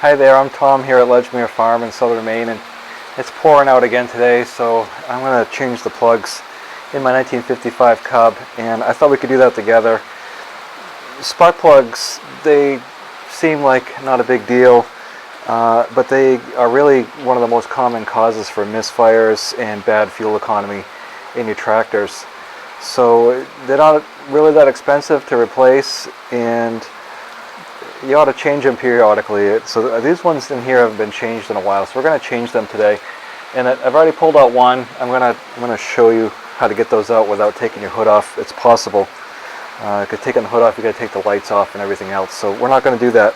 Hi there, I'm Tom here at Ledgemere Farm in southern Maine, and it's pouring out again today, so I'm going to change the plugs in my 1955 Cub, and I thought we could do that together. Spark plugs, they seem like not a big deal, but they are really one of the most common causes for misfires and bad fuel economy in your tractors. So they're not really that expensive to replace, and you ought to change them periodically. So these ones in here have been changed in a while, so we're going to change them today. And I've already pulled out one. I'm going to show you how to get those out without taking your hood off. It's possible. Because taking the hood off, you got to take the lights off and everything else. So we're not going to do that.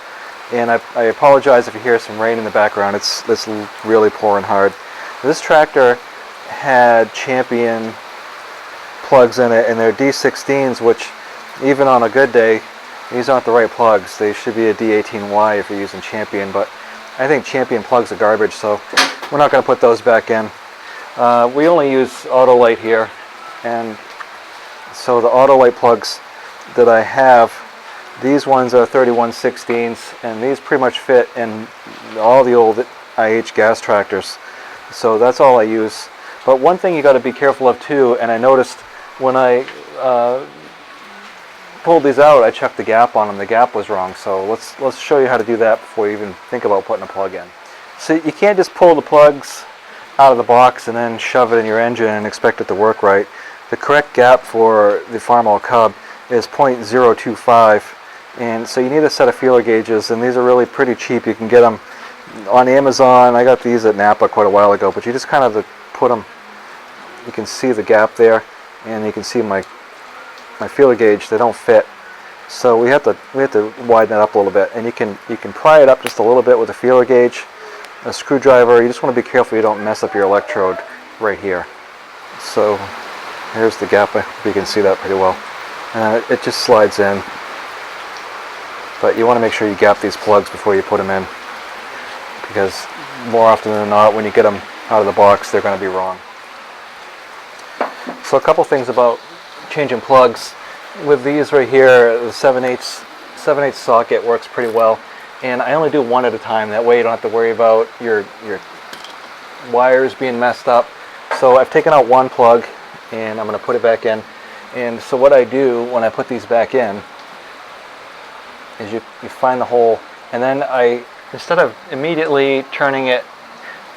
And I apologize if you hear some rain in the background. It's really pouring hard. This tractor had Champion plugs in it, and they're D16s, which even on a good day, these aren't the right plugs. They should be a D18Y if you're using Champion, but I think Champion plugs are garbage, so we're not going to put those back in. We only use Autolite here, and so the Autolite plugs that I have, these ones are 31/16s, and these pretty much fit in all the old IH gas tractors. So that's all I use. But one thing you got to be careful of too, and I noticed when I pulled these out, I checked the gap on them. The gap was wrong, so let's show you how to do that before you even think about putting a plug in. So you can't just pull the plugs out of the box and then shove it in your engine and expect it to work right. The correct gap for the Farmall Cub is 0.025, and so you need a set of feeler gauges, and these are really pretty cheap. You can get them on Amazon. I got these at Napa quite a while ago, but you just kind of put them, you can see the gap there, and you can see my feeler gauge. They don't fit, so we have to widen it up a little bit, and you can pry it up just a little bit with a feeler gauge, a screwdriver. You just want to be careful you don't mess up your electrode right here. So here's the gap. I hope you can see that pretty well. It just slides in, but you want to make sure you gap these plugs before you put them in, because more often than not, when you get them out of the box, they're going to be wrong. So a couple things about changing plugs. With these right here, the 7/8 socket works pretty well, and I only do one at a time. That way you don't have to worry about your wires being messed up. So I've taken out one plug, and I'm going to put it back in. And so what I do when I put these back in is you find the hole, and then instead of immediately turning it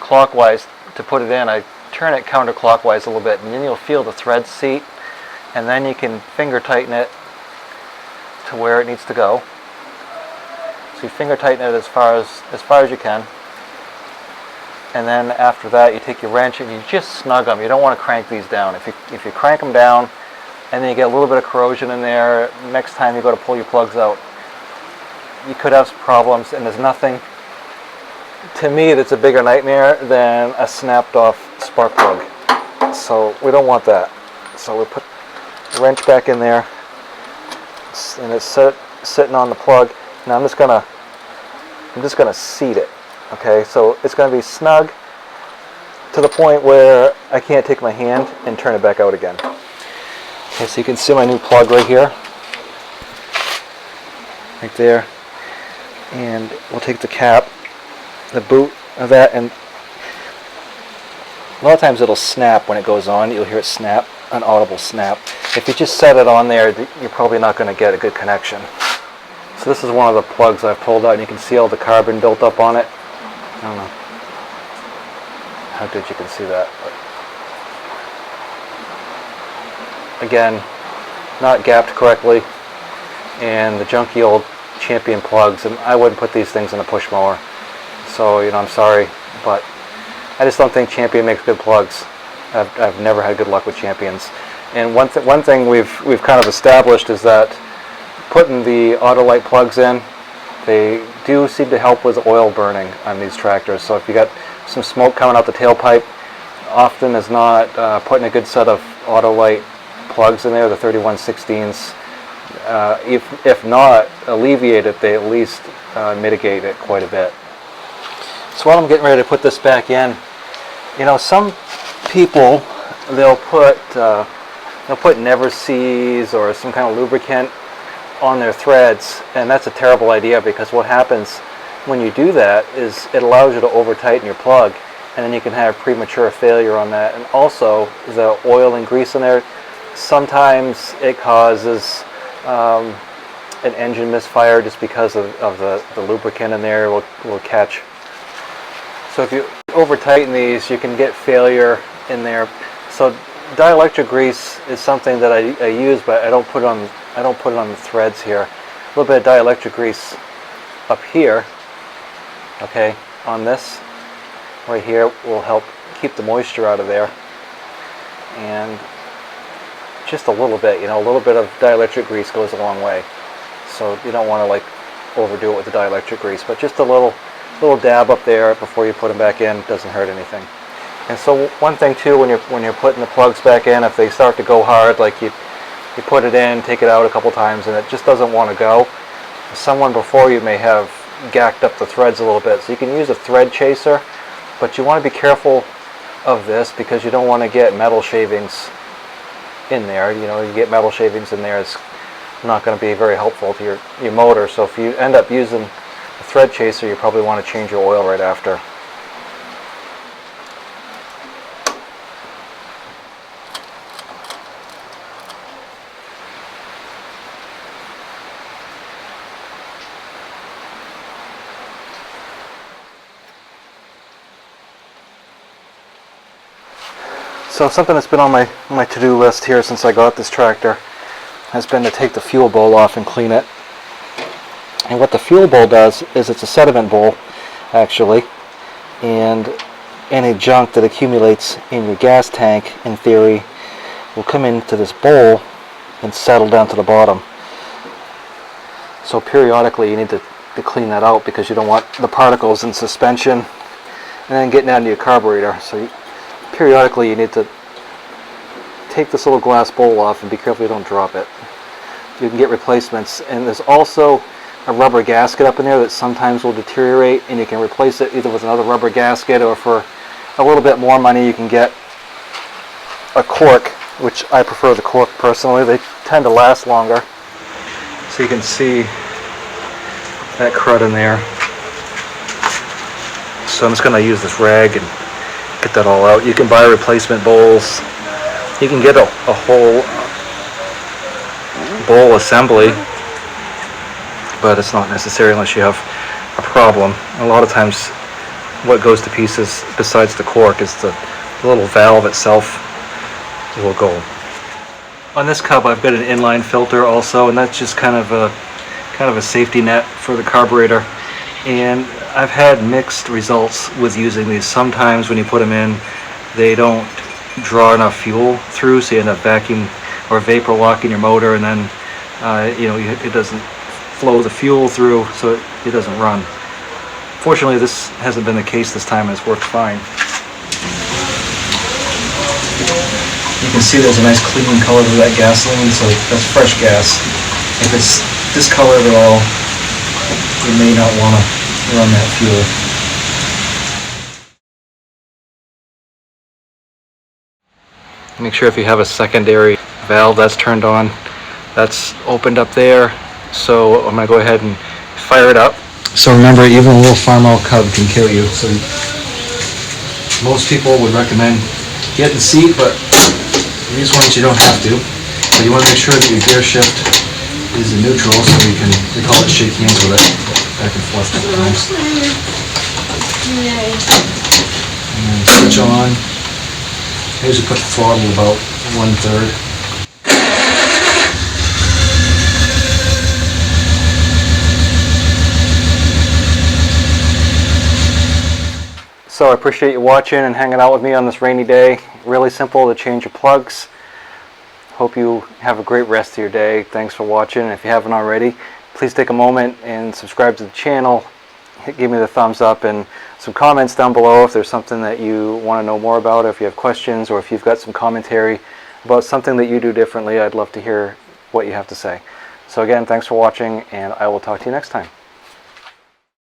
clockwise to put it in, I turn it counterclockwise a little bit, and then you'll feel the threads seat, and then you can finger tighten it to where it needs to go. So you finger tighten it as far as you can, and then after that you take your wrench and you just snug them. You don't want to crank these down. If you crank them down and then you get a little bit of corrosion in there, next time you go to pull your plugs out, you could have some problems. And there's nothing to me that's a bigger nightmare than a snapped off spark plug. So we don't want that. So we put the wrench back in there, and it's sitting on the plug. Now I'm just gonna seat it. Okay, so it's gonna be snug to the point where I can't take my hand and turn it back out again. Okay, so you can see my new plug right here, right there, and we'll take the cap, the boot of that, and a lot of times it'll snap when it goes on. You'll hear it snap, an audible snap. If you just set it on there, you're probably not going to get a good connection. So this is one of the plugs I've pulled out, and you can see all the carbon built up on it. I don't know how good you can see that, but again, not gapped correctly, and the junky old Champion plugs, and I wouldn't put these things in a push mower. So I'm sorry, but I just don't think Champion makes good plugs. I've never had good luck with Champions. And one thing we've kind of established is that putting the Autolite plugs in, they do seem to help with oil burning on these tractors. So if you got some smoke coming out the tailpipe, often as not, putting a good set of Autolite plugs in there, the 31/16s, if not alleviate it, they at least mitigate it quite a bit. So while I'm getting ready to put this back in, some people, they'll put Never Seas or some kind of lubricant on their threads, and that's a terrible idea, because what happens when you do that is it allows you to over tighten your plug, and then you can have premature failure on that. And also the oil and grease in there, sometimes it causes an engine misfire just because of the lubricant in there will catch. So if you over tighten these, you can get failure in there. So dielectric grease is something that I use, but I don't put it on the threads here. A little bit of dielectric grease up here, okay, on this right here will help keep the moisture out of there. And just a little bit, a little bit of dielectric grease goes a long way. So you don't want to like overdo it with the dielectric grease, but just a little dab up there before you put them back in doesn't hurt anything. And so one thing too, when you're putting the plugs back in, if they start to go hard, like you put it in, take it out a couple times, and it just doesn't want to go, someone before you may have gacked up the threads a little bit. So you can use a thread chaser, but you want to be careful of this because you don't want to get metal shavings in there. You get metal shavings in there, it's not going to be very helpful to your motor. So if you end up using a thread chaser, you probably want to change your oil right after. So something that's been on my to-do list here since I got this tractor has been to take the fuel bowl off and clean it. And what the fuel bowl does is it's a sediment bowl, actually, and any junk that accumulates in your gas tank, in theory, will come into this bowl and settle down to the bottom. So periodically you need to clean that out because you don't want the particles in suspension and then getting down to your carburetor. So periodically you need to take this little glass bowl off and be careful you don't drop it. You can get replacements, and there's also a rubber gasket up in there that sometimes will deteriorate, and you can replace it either with another rubber gasket, or for a little bit more money you can get a cork, which I prefer the cork personally. They tend to last longer. So you can see that crud in there. So I'm just going to use this rag and get that all out. You can buy replacement bowls. You can get a whole bowl assembly, but it's not necessary unless you have a problem. A lot of times what goes to pieces besides the cork is the little valve itself will go. On this Cub I've got an inline filter also, and that's just kind of a safety net for the carburetor. And I've had mixed results with using these. Sometimes when you put them in, they don't draw enough fuel through, so you end up vacuum or vapor locking your motor, and then it doesn't flow the fuel through, so it doesn't run. Fortunately, this hasn't been the case this time, and it's worked fine. You can see there's a nice clean color to that gasoline, so that's fresh gas. If it's discolored at all, you may not want to run that fuel. Make sure if you have a secondary valve that's turned on, that's opened up there. So I'm going to go ahead and fire it up. So remember, even a little Farmall Cub can kill you. So most people would recommend getting the seat, but these ones you don't have to. But you want to make sure that your gear shift is in neutral, so you can, we call it shake hands with it, back and forth sometimes. And switch on. I usually put the throttle about 1/3. So I appreciate you watching and hanging out with me on this rainy day. Really simple to change your plugs. Hope you have a great rest of your day. Thanks for watching. If you haven't already, please take a moment and subscribe to the channel. Give me the thumbs up and some comments down below if there's something that you want to know more about, or if you have questions, or if you've got some commentary about something that you do differently. I'd love to hear what you have to say. So again, thanks for watching, and I will talk to you next time.